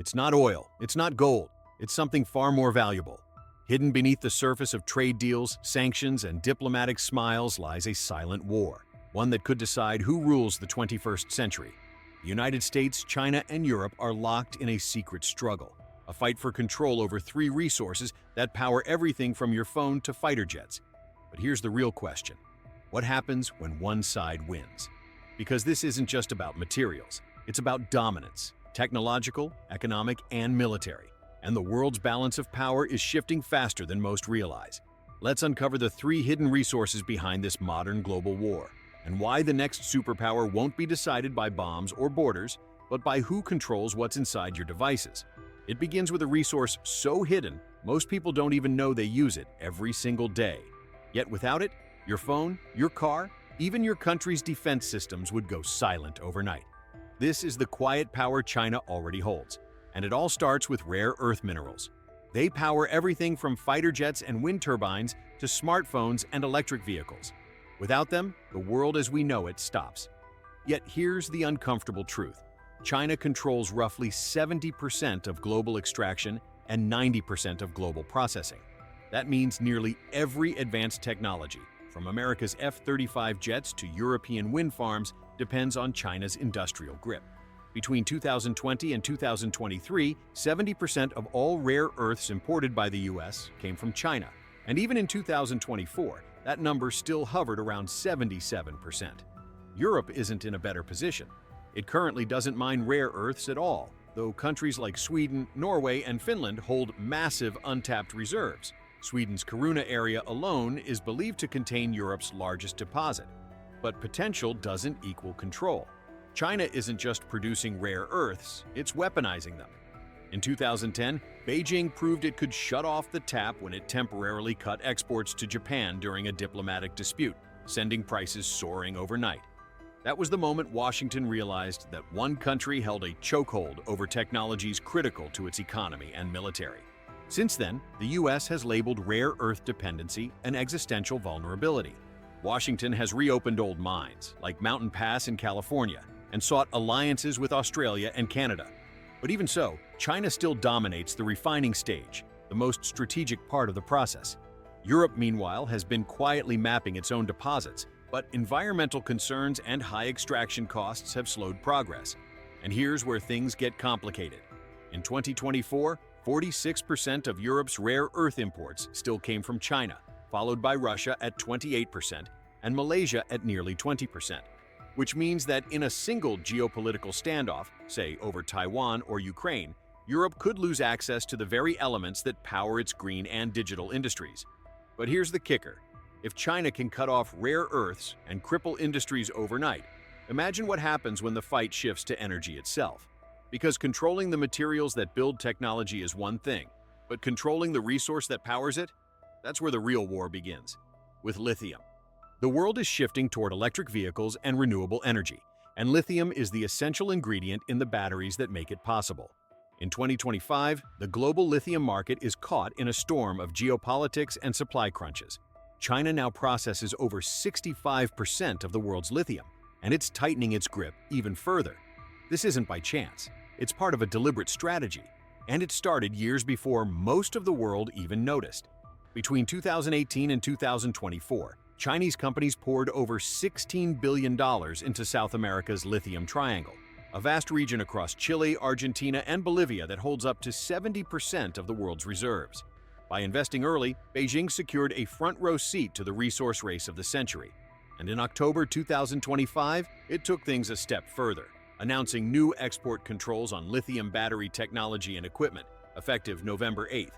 It's not oil, it's not gold, it's something far more valuable. Hidden beneath the surface of trade deals, sanctions, and diplomatic smiles lies a silent war, one that could decide who rules the 21st century. The United States, China, and Europe are locked in a secret struggle, a fight for control over three resources that power everything from your phone to fighter jets. But here's the real question. What happens when one side wins? Because this isn't just about materials, it's about dominance, technological, economic, and military. And the world's balance of power is shifting faster than most realize. Let's uncover the three hidden resources behind this modern global war, and why the next superpower won't be decided by bombs or borders, but by who controls what's inside your devices. It begins with a resource so hidden, most people don't even know they use it every single day. Yet without it, your phone, your car, even your country's defense systems would go silent overnight. This is the quiet power China already holds, and it all starts with rare earth minerals. They power everything from fighter jets and wind turbines to smartphones and electric vehicles. Without them, the world as we know it stops. Yet here's the uncomfortable truth. China controls roughly 70% of global extraction and 90% of global processing. That means nearly every advanced technology, from America's F-35 jets to European wind farms, depends on China's industrial grip. Between 2020 and 2023, 70% of all rare earths imported by the US came from China. And even in 2024, that number still hovered around 77%. Europe isn't in a better position. It currently doesn't mine rare earths at all, though countries like Sweden, Norway, and Finland hold massive untapped reserves. Sweden's Kiruna area alone is believed to contain Europe's largest deposit. But potential doesn't equal control. China isn't just producing rare earths, it's weaponizing them. In 2010, Beijing proved it could shut off the tap when it temporarily cut exports to Japan during a diplomatic dispute, sending prices soaring overnight. That was the moment Washington realized that one country held a chokehold over technologies critical to its economy and military. Since then, the US has labeled rare earth dependency an existential vulnerability. Washington has reopened old mines, like Mountain Pass in California, and sought alliances with Australia and Canada. But even so, China still dominates the refining stage, the most strategic part of the process. Europe, meanwhile, has been quietly mapping its own deposits, but environmental concerns and high extraction costs have slowed progress. And here's where things get complicated. In 2024, 46% of Europe's rare earth imports still came from China, followed by Russia at 28% and Malaysia at nearly 20%. Which means that in a single geopolitical standoff, say over Taiwan or Ukraine, Europe could lose access to the very elements that power its green and digital industries. But here's the kicker. If China can cut off rare earths and cripple industries overnight, imagine what happens when the fight shifts to energy itself. Because controlling the materials that build technology is one thing, but controlling the resource that powers it, that's where the real war begins, with lithium. The world is shifting toward electric vehicles and renewable energy, and lithium is the essential ingredient in the batteries that make it possible. In 2025, the global lithium market is caught in a storm of geopolitics and supply crunches. China now processes over 65% of the world's lithium, and it's tightening its grip even further. This isn't by chance. It's part of a deliberate strategy, and it started years before most of the world even noticed. Between 2018 and 2024, Chinese companies poured over $16 billion into South America's Lithium Triangle, a vast region across Chile, Argentina, and Bolivia that holds up to 70% of the world's reserves. By investing early, Beijing secured a front-row seat to the resource race of the century. And in October 2025, it took things a step further, announcing new export controls on lithium battery technology and equipment, effective November 8th.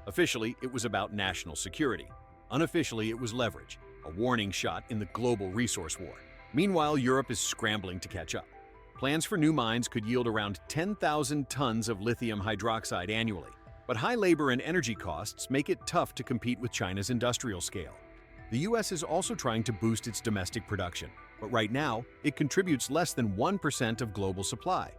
Officially, it was about national security. Unofficially, it was leverage, a warning shot in the global resource war. Meanwhile, Europe is scrambling to catch up. Plans for new mines could yield around 10,000 tons of lithium hydroxide annually, but high labor and energy costs make it tough to compete with China's industrial scale. The US is also trying to boost its domestic production, but right now, it contributes less than 1% of global supply.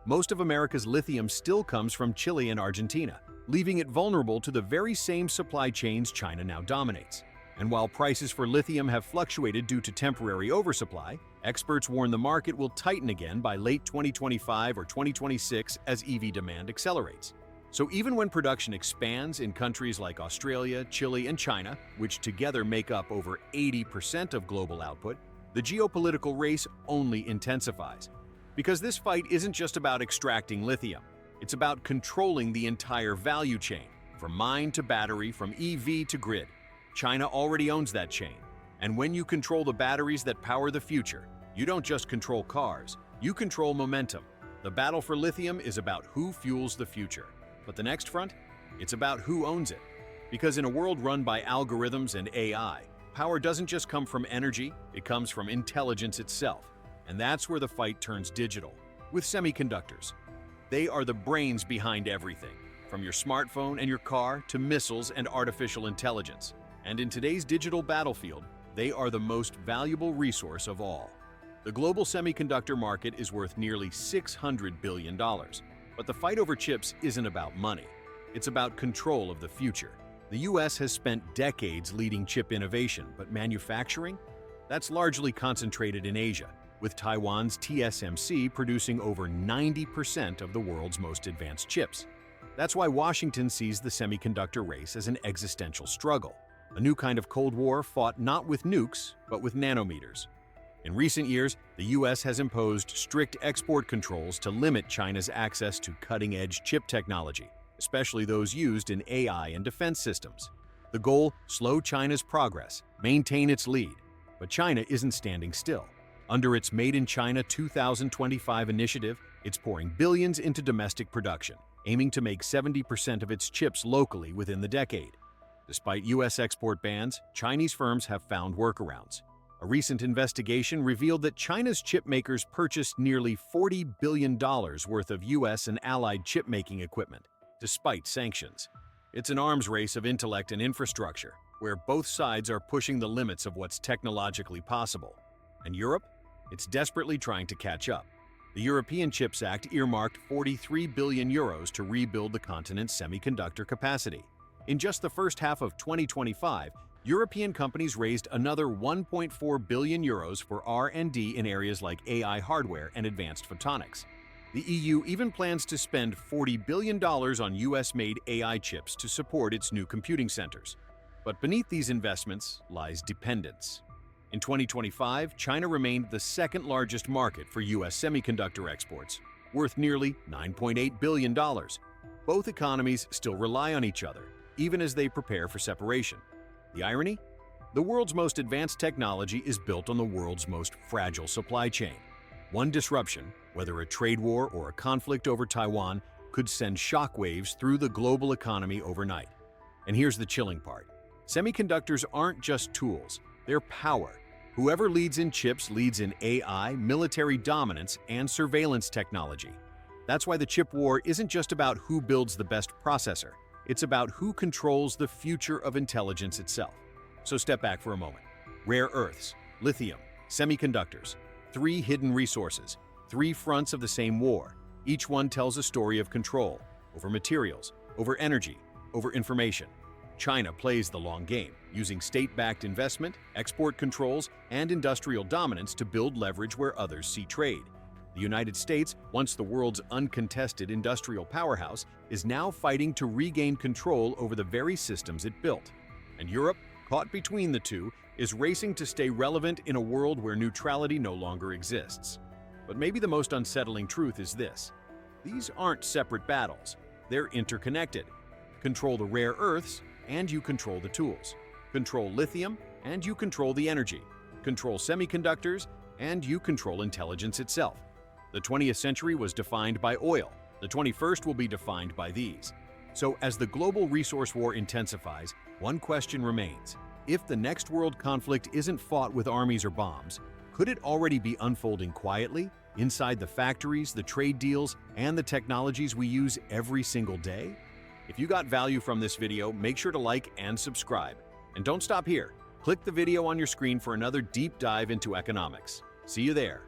Most of America's lithium still comes from Chile and Argentina, leaving it vulnerable to the very same supply chains China now dominates. And while prices for lithium have fluctuated due to temporary oversupply, experts warn the market will tighten again by late 2025 or 2026 as EV demand accelerates. So even when production expands in countries like Australia, Chile, and China, which together make up over 80% of global output, the geopolitical race only intensifies. Because this fight isn't just about extracting lithium, it's about controlling the entire value chain, from mine to battery, from EV to grid. China already owns that chain. And when you control the batteries that power the future, you don't just control cars, you control momentum. The battle for lithium is about who fuels the future. But the next front? It's about who owns it. Because in a world run by algorithms and AI, power doesn't just come from energy, it comes from intelligence itself. And that's where the fight turns digital, with semiconductors. They are the brains behind everything, from your smartphone and your car to missiles and artificial intelligence. And in today's digital battlefield, they are the most valuable resource of all. The global semiconductor market is worth nearly $600 billion. But the fight over chips isn't about money. It's about control of the future. The US has spent decades leading chip innovation, but manufacturing? That's largely concentrated in Asia, with Taiwan's TSMC producing over 90% of the world's most advanced chips. That's why Washington sees the semiconductor race as an existential struggle, a new kind of Cold War fought not with nukes, but with nanometers. In recent years, the US has imposed strict export controls to limit China's access to cutting-edge chip technology, especially those used in AI and defense systems. The goal: slow China's progress, maintain its lead. But China isn't standing still. Under its Made in China 2025 initiative, it's pouring billions into domestic production, aiming to make 70% of its chips locally within the decade. Despite US export bans, Chinese firms have found workarounds. A recent investigation revealed that China's chip makers purchased nearly $40 billion worth of US and allied chip-making equipment, despite sanctions. It's an arms race of intellect and infrastructure, where both sides are pushing the limits of what's technologically possible. And Europe? It's desperately trying to catch up. The European Chips Act earmarked €43 billion to rebuild the continent's semiconductor capacity. In just the first half of 2025, European companies raised another €1.4 billion for R&D in areas like AI hardware and advanced photonics. The EU even plans to spend $40 billion on US-made AI chips to support its new computing centers. But beneath these investments lies dependence. In 2025, China remained the second-largest market for US semiconductor exports, worth nearly $9.8 billion. Both economies still rely on each other, even as they prepare for separation. The irony? The world's most advanced technology is built on the world's most fragile supply chain. One disruption, whether a trade war or a conflict over Taiwan, could send shockwaves through the global economy overnight. And here's the chilling part. Semiconductors aren't just tools, they're power. Whoever leads in chips leads in AI, military dominance, and surveillance technology. That's why the chip war isn't just about who builds the best processor. It's about who controls the future of intelligence itself. So step back for a moment. Rare earths, lithium, semiconductors, three hidden resources, three fronts of the same war. Each one tells a story of control over materials, over energy, over information. China plays the long game, using state-backed investment, export controls, and industrial dominance to build leverage where others see trade. The United States, once the world's uncontested industrial powerhouse, is now fighting to regain control over the very systems it built. And Europe, caught between the two, is racing to stay relevant in a world where neutrality no longer exists. But maybe the most unsettling truth is this: these aren't separate battles, they're interconnected. Control the rare earths, and you control the tools. Control lithium, and you control the energy. Control semiconductors, and you control intelligence itself. The 20th century was defined by oil. The 21st will be defined by these. So as the global resource war intensifies, one question remains. If the next world conflict isn't fought with armies or bombs, could it already be unfolding quietly, inside the factories, the trade deals, and the technologies we use every single day? If you got value from this video, make sure to like and subscribe. And don't stop here. Click the video on your screen for another deep dive into economics. See you there.